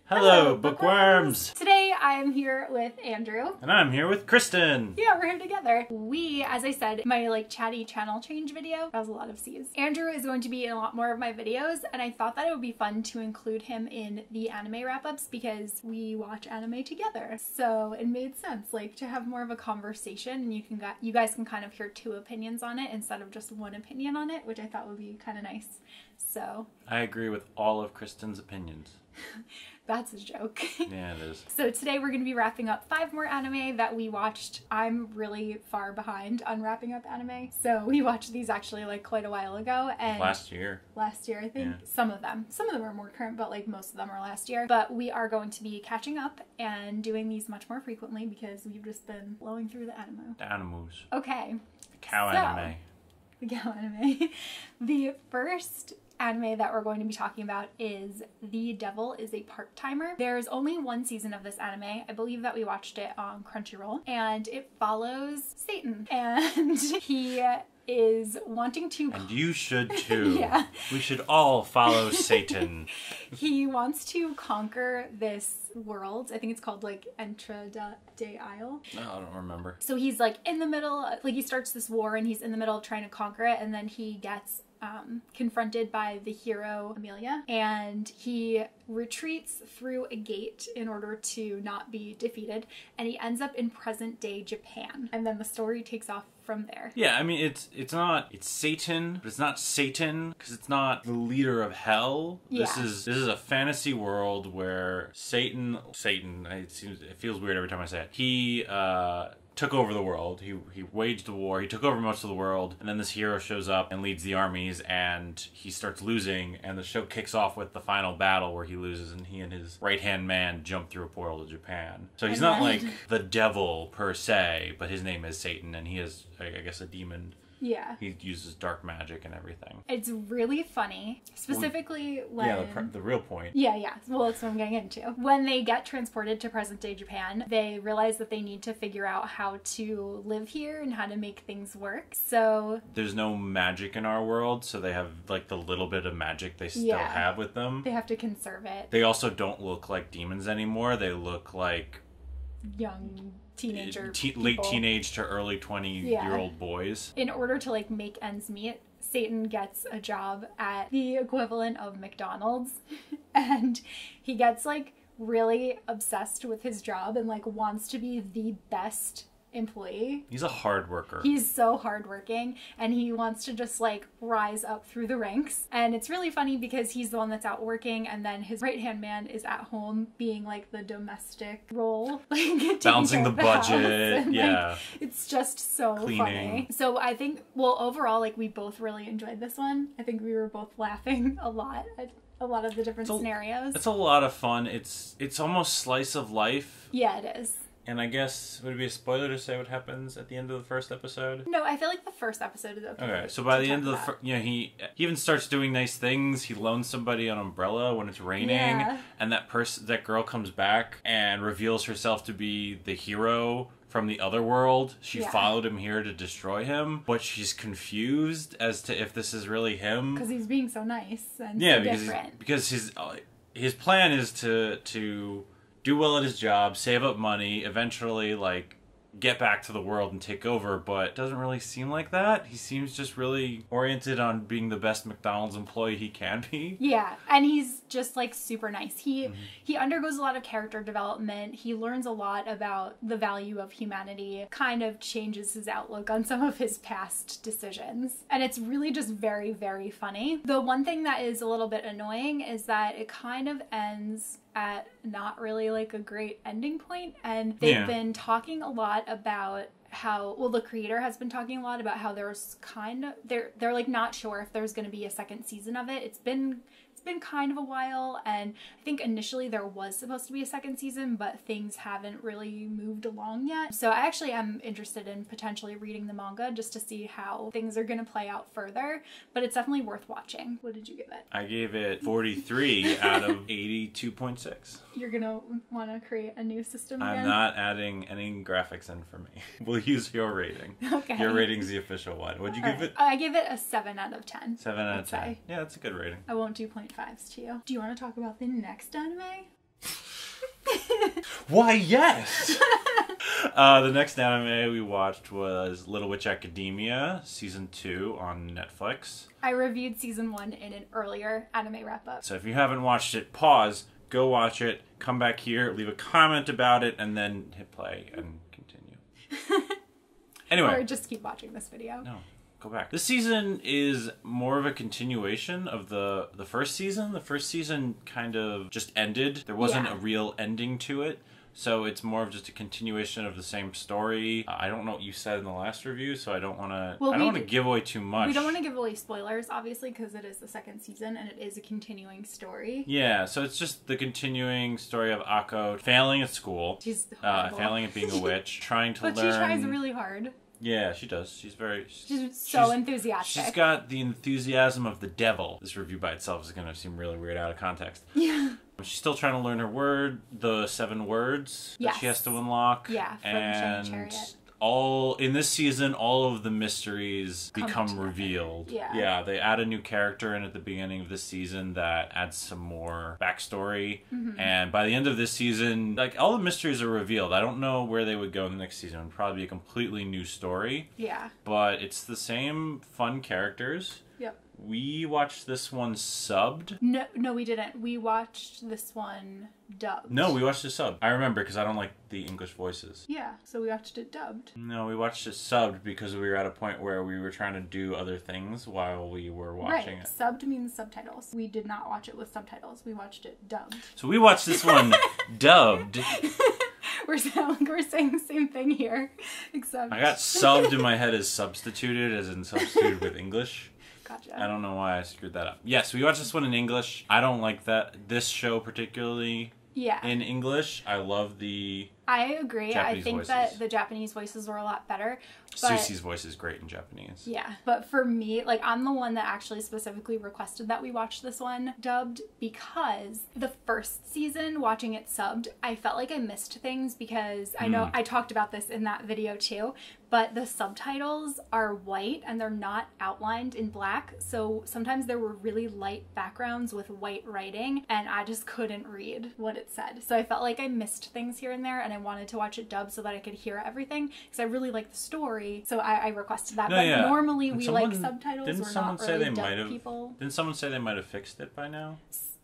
Hello, bookworms! Today I'm here with Andrew. And I'm here with Kristen. Yeah, we're here together. We, as I said, my chatty channel change video, that was a lot of C's. Andrew is going to be in a lot more of my videos, and I thought that it would be fun to include him in the anime wrap-ups because we watch anime together. So it made sense, to have more of a conversation, and you guys can kind of hear two opinions on it instead of just one opinion on it, which I thought would be kind of nice. So I agree with all of Kristen's opinions. That's a joke. Yeah, it is. So today we're going to be wrapping up 5 more anime that we watched. I'm really far behind on wrapping up anime. So we watched these actually quite a while ago. And last year. Last year, I think. Yeah. Some of them are more current, but most of them are last year. But we are going to be catching up and doing these much more frequently because we've just been blowing through the anime. The animals. Okay. The cow anime. The cow anime. The first anime that we're going to be talking about is The Devil is a Part-Timer. There's only 1 season of this anime. I believe that we watched it on Crunchyroll, and it follows Satan, and he is wanting to... And you should too. Yeah. We should all follow Satan. He wants to conquer this world. I think it's called Entra de Isle. No, I don't remember. So he's in the middle, he starts this war and he's in the middle of trying to conquer it, and then he gets confronted by the hero Amelia, and he retreats through a gate in order to not be defeated, and he ends up in present day Japan, and then the story takes off from there. Yeah, I mean it's Satan, but it's not Satan because it's not the leader of hell. Yeah. This is a fantasy world where Satan, it feels weird every time I say it. He took over the world. He waged a war. He took over most of the world, and then this hero shows up and leads the armies, and he starts losing, and the show kicks off with the final battle where he loses, and he and his right-hand man jump through a portal to Japan. So he's not the devil per se, but his name is Satan, and he is, I guess, a demon. Yeah. He uses dark magic and everything. It's really funny, specifically when... Yeah, the real point. Yeah. Well, that's what I'm getting into. When they get transported to present-day Japan, they realize that they need to figure out how to live here and how to make things work, so... There's no magic in our world, so they have, the little bit of magic they still have with them. They have to conserve it. They also don't look like demons anymore. They look like... young... teenager late teenage to early 20-year-old boys. In order to make ends meet, Satan gets a job at the equivalent of McDonald's, and he gets really obsessed with his job and wants to be the best employee. He's a hard worker. He's so hardworking, and he wants to just rise up through the ranks. And it's really funny because he's the one that's out working, and then his right-hand man is at home being the domestic role, balancing the budget. And, yeah, it's just so cleaning. Funny. So I think, overall, we both really enjoyed this one. I think we were both laughing a lot at a lot of the different scenarios. It's a lot of fun. It's almost slice of life. Yeah, it is. And I guess, would it be a spoiler to say what happens at the end of the first episode? No, I feel the first episode is okay. Okay, so by the end of the first, he even starts doing nice things. He loans somebody an umbrella when it's raining, and that girl comes back and reveals herself to be the hero from the other world. She followed him here to destroy him, but she's confused as to if this is really him. Because he's being so nice and so different. Because his plan is to do well at his job, save up money, eventually, get back to the world and take over, but it doesn't really seem like that. He seems just really oriented on being the best McDonald's employee he can be. Yeah, and he's just super nice. He undergoes a lot of character development. He learns a lot about the value of humanity, kind of changes his outlook on some of his past decisions. And it's really just very, very funny. The one thing that is a little bit annoying is that it kind of ends at not really a great ending point, and they've been talking a lot about how, the creator has been talking a lot about how there's they're not sure if there's going to be a second season of it. It's been kind of a while, and I think initially there was supposed to be a second season, but things haven't really moved along yet. So I actually am interested in potentially reading the manga just to see how things are going to play out further, but it's definitely worth watching. What did you give it? I gave it 43 out of 82.6. You're gonna want to create a new system again? I'm not adding any graphics in for me. We'll use your rating. Okay. Your rating's the official one. What'd you give it? I gave it a 7 out of 10. 7 out of 10. Yeah, that's a good rating. I won't do 0.5s to you. Do you want to talk about the next anime? Why, yes! The next anime we watched was Little Witch Academia, Season 2 on Netflix. I reviewed Season 1 in an earlier anime wrap-up. So if you haven't watched it, pause, go watch it, come back here, leave a comment about it, and then hit play and continue. Anyway. Or just keep watching this video. No. Go back. This season is more of a continuation of the first season. The first season kind of just ended. There wasn't a real ending to it. So it's more of just a continuation of the same story. I don't know what you said in the last review, so I don't want to I don't want to give away too much. We don't want to give away spoilers, obviously, because it is the second season and it is a continuing story. Yeah, so it's just the continuing story of Akko failing at school. She's failing at being a witch, trying to learn. But she tries really hard. Yeah, she does. She's so enthusiastic. She's got the enthusiasm of the devil. This review by itself is going to seem really weird out of context. Yeah. She's still trying to learn her the 7 words that she has to unlock. Yeah, from and Chariot. in this season, all of the mysteries become revealed. Yeah, they add a new character in at the beginning of this season that adds some more backstory. Mm-hmm. And by the end of this season, like, all the mysteries are revealed. I don't know where they would go in the next season. It would probably be a completely new story. Yeah. But it's the same fun characters. Yep. We watched this one subbed. No, we didn't. We watched this one dubbed. No, we watched it subbed. I remember because I don't like the English voices. Yeah, so we watched it dubbed. No, we watched it subbed because we were at a point where we were trying to do other things while we were watching it. Subbed means subtitles. We did not watch it with subtitles. We watched it dubbed. So we watched this one dubbed. We're saying the same thing here, except I got subbed in my head as substituted, as in substituted with English. Gotcha. I don't know why I screwed that up. Yes, we watched this one in English. I don't like this show particularly in English. I love the I agree. Japanese I think voices. that the Japanese voices were a lot better. But, Susie's voice is great in Japanese. Yeah. But for me, like, I'm the one that actually specifically requested that we watch this one dubbed because the first season, watching it subbed, I felt like I missed things because I know I talked about this in that video too, but the subtitles are white and they're not outlined in black. So sometimes there were really light backgrounds with white writing and I just couldn't read what it said. So I felt like I missed things here and there and I wanted to watch it dubbed so that I could hear everything because I really like the story. So I requested that. Normally we like subtitles. Didn't We're someone not say really they dub might have? people. Didn't someone say they might have fixed it by now?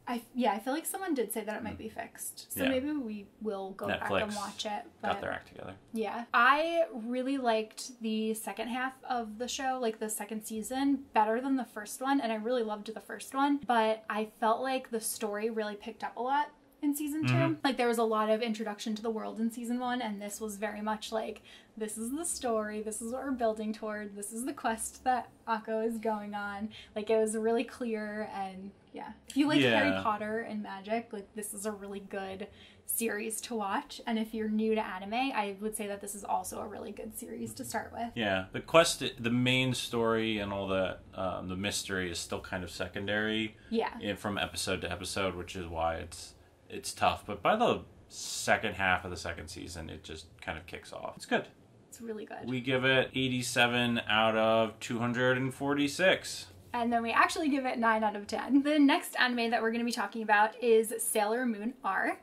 I feel like someone did say that it might be fixed. So maybe we will go back and watch it. But got their act together. Yeah. I really liked the second half of the show, like the second season, better than the first one. And I really loved the first one. But I felt like the story really picked up a lot in season 2. Like, there was a lot of introduction to the world in season 1, and this was very much like, this is the story, this is what we're building toward, this is the quest that Akko is going on. Like, it was really clear, and if you like Harry Potter and magic, like, this is a really good series to watch. And if you're new to anime, I would say that this is also a really good series to start with. Yeah, the quest, the main story and all that, the mystery is still kind of secondary. Yeah. From episode to episode, which is why it's tough. But by the second half of the second season, it just kind of kicks off. It's good. It's really good. We give it 87 out of 246. And then we actually give it 9 out of 10. The next anime that we're going to be talking about is Sailor Moon R.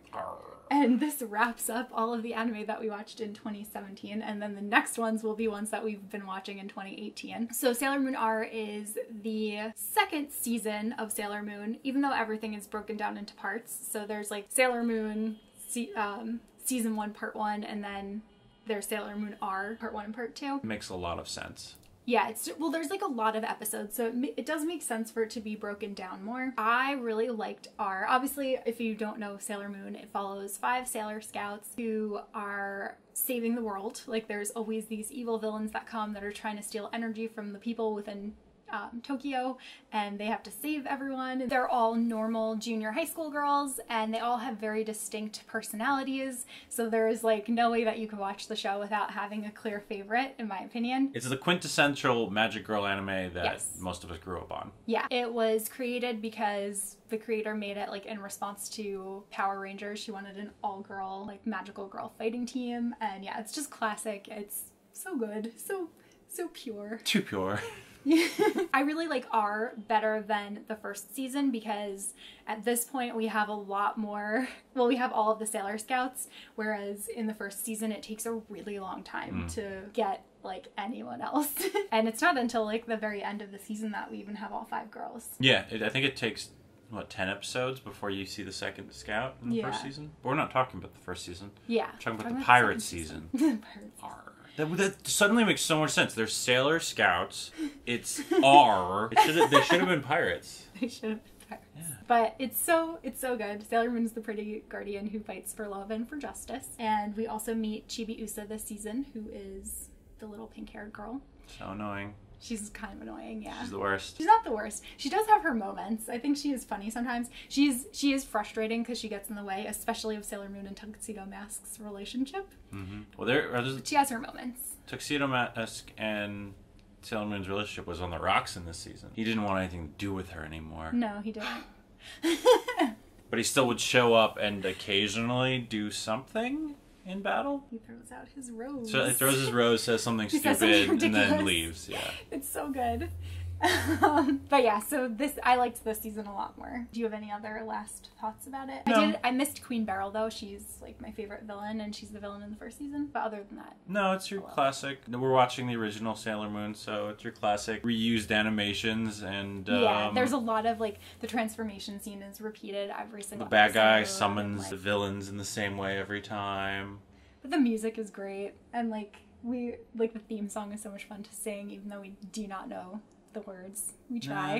And this wraps up all of the anime that we watched in 2017. And then the next ones will be ones that we've been watching in 2018. So Sailor Moon R is the second season of Sailor Moon, even though everything is broken down into parts. So there's like Sailor Moon season 1, part 1, and then there's Sailor Moon R, part 1 and part 2. Makes a lot of sense. Yeah, there's like a lot of episodes, so it does make sense for it to be broken down more. I really liked R. Obviously, if you don't know Sailor Moon, it follows 5 Sailor Scouts who are saving the world. Like, there's always these evil villains that come that are trying to steal energy from the people within Tokyo, and they have to save everyone. They're all normal junior high school girls, and they all have very distinct personalities, so there is like no way that you could watch the show without having a clear favorite, in my opinion. It's the quintessential magic girl anime that most of us grew up on. Yeah, it was created because the creator made it like in response to Power Rangers. She wanted an all-girl, like, magical girl fighting team, and yeah, it's just classic. It's so good, so pure. Too pure. I really like R better than the first season because at this point we have a lot more, well, we have all of the Sailor Scouts, whereas in the first season it takes a really long time to get like anyone else. And it's not until like the very end of the season that we even have all 5 girls. Yeah, I think it takes, what, 10 episodes before you see the second scout in the first season? But we're not talking about the first season. Yeah. We're talking about the pirate season. R. That suddenly makes so much sense. There's Sailor Scouts. It's R. They should have been pirates. They should have been pirates. Yeah. But it's so good. Sailor Moon's the pretty guardian who fights for love and for justice. And we also meet Chibi Usa this season, who is the little pink-haired girl. So annoying. She's kind of annoying, yeah. She's the worst. She's not the worst. She does have her moments. I think she is funny sometimes. She is frustrating because she gets in the way, especially of Sailor Moon and Tuxedo Mask's relationship. Mm-hmm. Well, she has her moments. Tuxedo Mask and Sailor Moon's relationship was on the rocks in this season. He didn't want anything to do with her anymore. No, he didn't. But he still would show up and occasionally do something in battle. He throws out his rose. So he throws his rose, says something stupid, and then leaves. Yeah, it's so good. But yeah, so I liked this season a lot more. Do you have any other last thoughts about it? No. I missed Queen Beryl though. She's like my favorite villain, and she's the villain in the first season. But other than that, no, it's your classic. We're watching the original Sailor Moon, so it's your classic reused animations, and yeah, there's a lot of like the transformation scene is repeated every single. The bad guy episode, summons the villains in the same way every time. But the music is great, and like the theme song is so much fun to sing, even though we do not know the words. We try.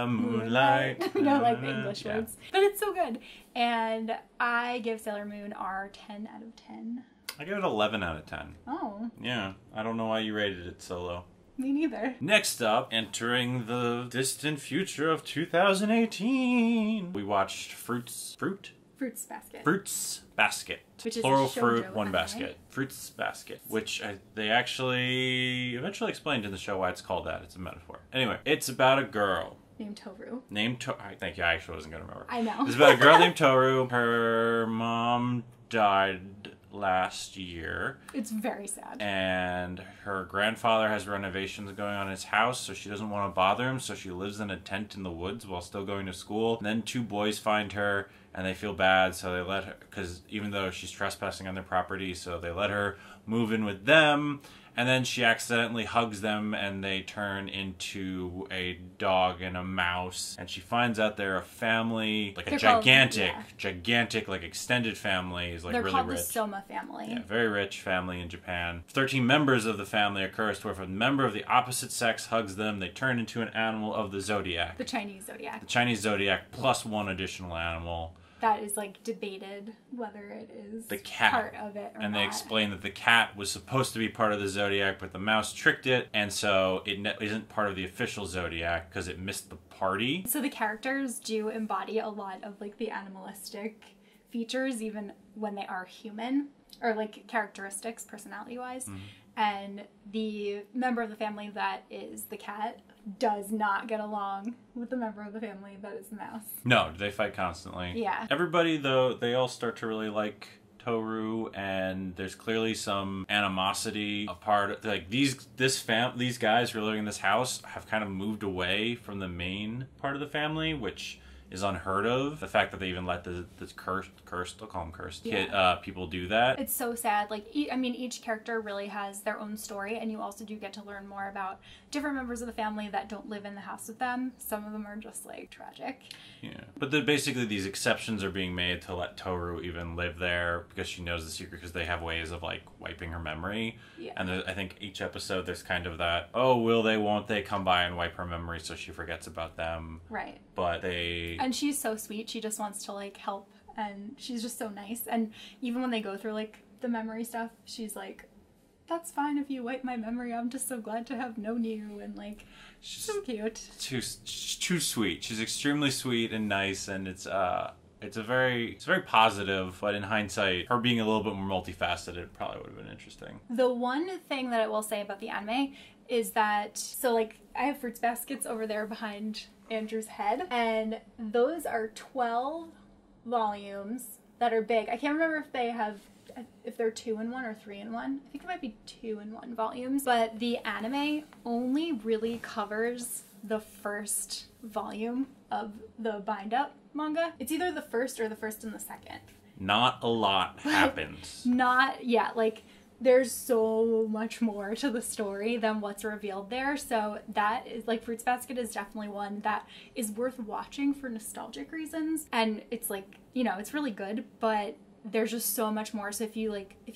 Moonlight. We know like the English words. But it's so good. And I give Sailor Moon R 10 out of 10. I give it 11 out of 10. Oh. Yeah. I don't know why you rated it so low. Me neither. Next up, entering the distant future of 2018, we watched Fruits Basket. Which is plural a fruit, shoujo one anime. basket. Fruits Basket. Which they actually eventually explained in the show why it's called that. It's a metaphor. Anyway, it's about a girl. Named Toru. Thank you. I actually wasn't going to remember. I know. It's about a girl named Toru. Her mom died last year. It's very sad. And her grandfather has renovations going on in his house, so she doesn't want to bother him, so she lives in a tent in the woods while still going to school. And then 2 boys find her, and they feel bad, so they let her, because even though she's trespassing on their property, so they let her move in with them. And then she accidentally hugs them, and they turn into a dog and a mouse. And she finds out they're a family, like a gigantic, like extended family. Is like they're really called rich. The Soma family. Yeah, very rich family in Japan. 13 members of the family occurs to where if a member of the opposite sex hugs them, they turn into an animal of the zodiac. The Chinese zodiac. The Chinese zodiac plus 1 additional animal. That is like debated whether it is the cat part of it or and not. they explain that the cat was supposed to be part of the zodiac, but the mouse tricked it, and so it isn't part of the official zodiac because it missed the party. So the characters do embody a lot of like the animalistic features even when they are human, or like characteristics personality wise. Mm-hmm. And the member of the family that is the cat does not get along with the member of the family that is the mouse. No, they fight constantly. Yeah. Everybody, though, they all start to really like Toru, and there's clearly some animosity. A part like these guys who are living in this house have kind of moved away from the main part of the family, which is unheard of. The fact that they even let this cursed, they'll call them cursed, people do that. It's so sad. Like, each character really has their own story, and you also do get to learn more about different members of the family that don't live in the house with them. Some of them are just, like, tragic. Yeah. But basically these exceptions are being made to let Toru even live there because she knows the secret, because they have ways of, like, wiping her memory. Yeah. And I think each episode there's kind of that, oh, will they, won't they come by and wipe her memory so she forgets about them. Right. But they... And she's so sweet. She just wants to, like, help, and she's just so nice. And even when they go through, like, the memory stuff, she's like, that's fine if you wipe my memory. I'm just so glad to have known you. And, like, she's so cute. Too sweet. She's extremely sweet and nice, and it's very positive, but in hindsight, her being a little bit more multifaceted probably would have been interesting. The one thing that I will say about the anime is that, so, like, I have fruits baskets over there behind Andrew's head, and those are 12 volumes that are big. I can't remember if they have if they're 2-in-1 or 3-in-1. I think it might be 2-in-1 volumes. But the anime only really covers the first volume of the bind-up manga. It's either the first or the first and the second. Not a lot happens. Like there's so much more to the story than what's revealed there. So that is like Fruits Basket is definitely one that is worth watching for nostalgic reasons. And it's like, you know, it's really good, but there's just so much more. So if you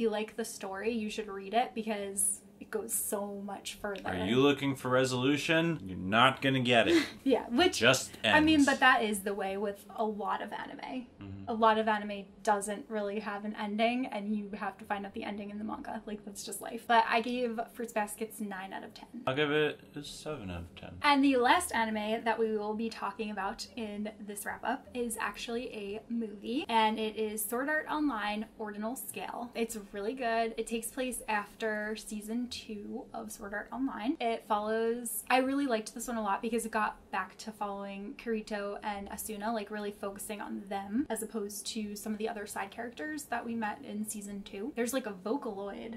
like the story, you should read it because it goes so much further. Are you looking for resolution? You're not gonna get it. Yeah, which just ends. I mean, but that is the way with a lot of anime. A lot of anime doesn't really have an ending, and you have to find out the ending in the manga. Like, that's just life. But I gave Fruits Baskets 9 out of 10. I'll give it a 7 out of 10. And the last anime that we will be talking about in this wrap-up is actually a movie, and it is Sword Art Online Ordinal Scale. It's really good. It takes place after season 2 of Sword Art Online. It follows... I really liked this one a lot because it got back to following Kirito and Asuna, like really focusing on them as opposed to some of the other side characters that we met in season 2. There's like a Vocaloid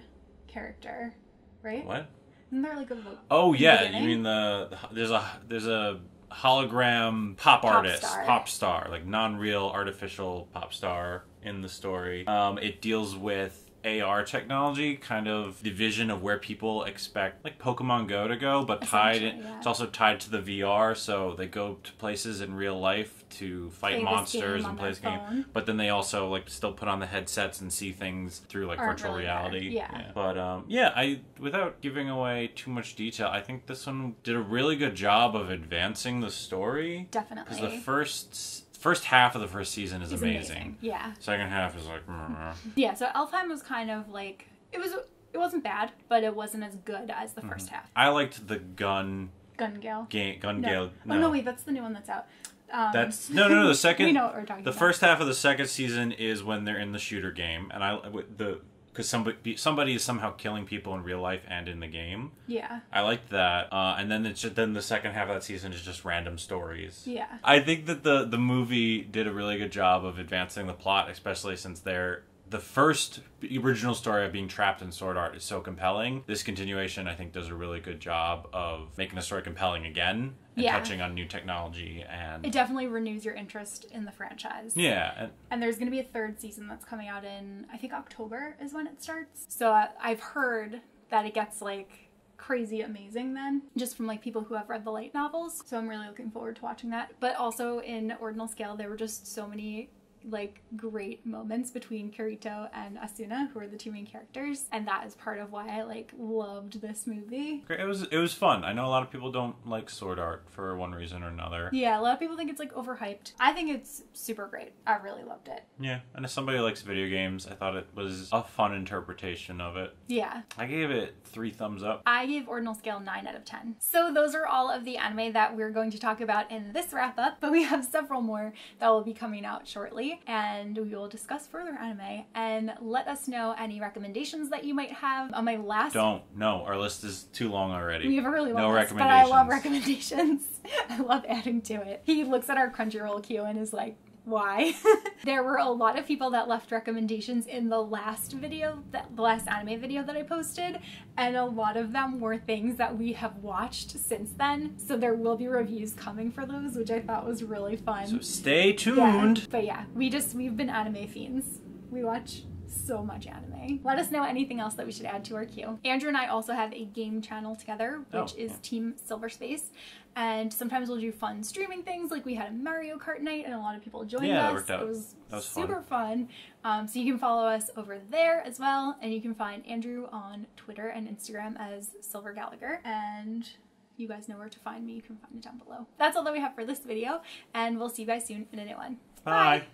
character, right? What? Isn't there like a Oh yeah, you mean there's a hologram pop star, like non-real artificial pop star in the story. It deals with AR technology, kind of the vision of where people expect like Pokemon Go to go, but it's also tied to the VR, so they go to places in real life to fight monsters and play this game, but then they also like still put on the headsets and see things through like virtual reality. Yeah. But I without giving away too much detail, I think this one did a really good job of advancing the story. Definitely. Because the first half of the first season is amazing. Yeah. Second half is like... Yeah, so Elfheim was kind of like... It wasn't bad, but it wasn't as good as the first half. I liked the Gun Gale. Gale. No. Oh, no, wait, that's the new one that's out. That's... No, the second... We know what we're talking about. The first half of the second season is when they're in the shooter game, and because somebody is somehow killing people in real life and in the game. Yeah. I liked that. And then then the second half of that season is just random stories. Yeah. I think that the movie did a really good job of advancing the plot, especially since the first original story of being trapped in sword art is so compelling. This continuation, I think, does a really good job of making the story compelling again and touching on new technology. And it definitely renews your interest in the franchise. Yeah. And there's going to be a third season that's coming out in, I think, October is when it starts. So I've heard that it gets, like, crazy amazing then, just from like people who have read the light novels. So I'm really looking forward to watching that. But also in Ordinal Scale, there were just so many like great moments between Kirito and Asuna, who are the two main characters, and that is part of why I like loved this movie. It was fun. I know a lot of people don't like sword art for one reason or another. Yeah, a lot of people think it's like overhyped. I think it's super great. I really loved it. Yeah, and as somebody who likes video games, I thought it was a fun interpretation of it. Yeah. I gave it 3 thumbs up. I gave Ordinal Scale 9 out of 10. So those are all of the anime that we're going to talk about in this wrap up, but we have several more that will be coming out shortly. And we will discuss further anime and let us know any recommendations that you might have. On my last... No, our list is too long already. We have a really long list, recommendations. But I love recommendations. I love adding to it. He looks at our Crunchyroll queue and is like, why? There were a lot of people that left recommendations in the last anime video that I posted, and a lot of them were things that we have watched since then, so there will be reviews coming for those, which I thought was really fun. So stay tuned. Yeah. But yeah, we've been anime fiends. We watch so much anime. Let us know anything else that we should add to our queue. Andrew and I also have a game channel together, which is Team Silver Space, and sometimes we'll do fun streaming things, like we had a Mario Kart night and a lot of people joined us. That worked out. It was super fun. So you can follow us over there as well, and you can find Andrew on Twitter and Instagram as Silver Gallagher, and you guys know where to find me. You can find it down below. That's all that we have for this video, and we'll see you guys soon in a new one. Bye.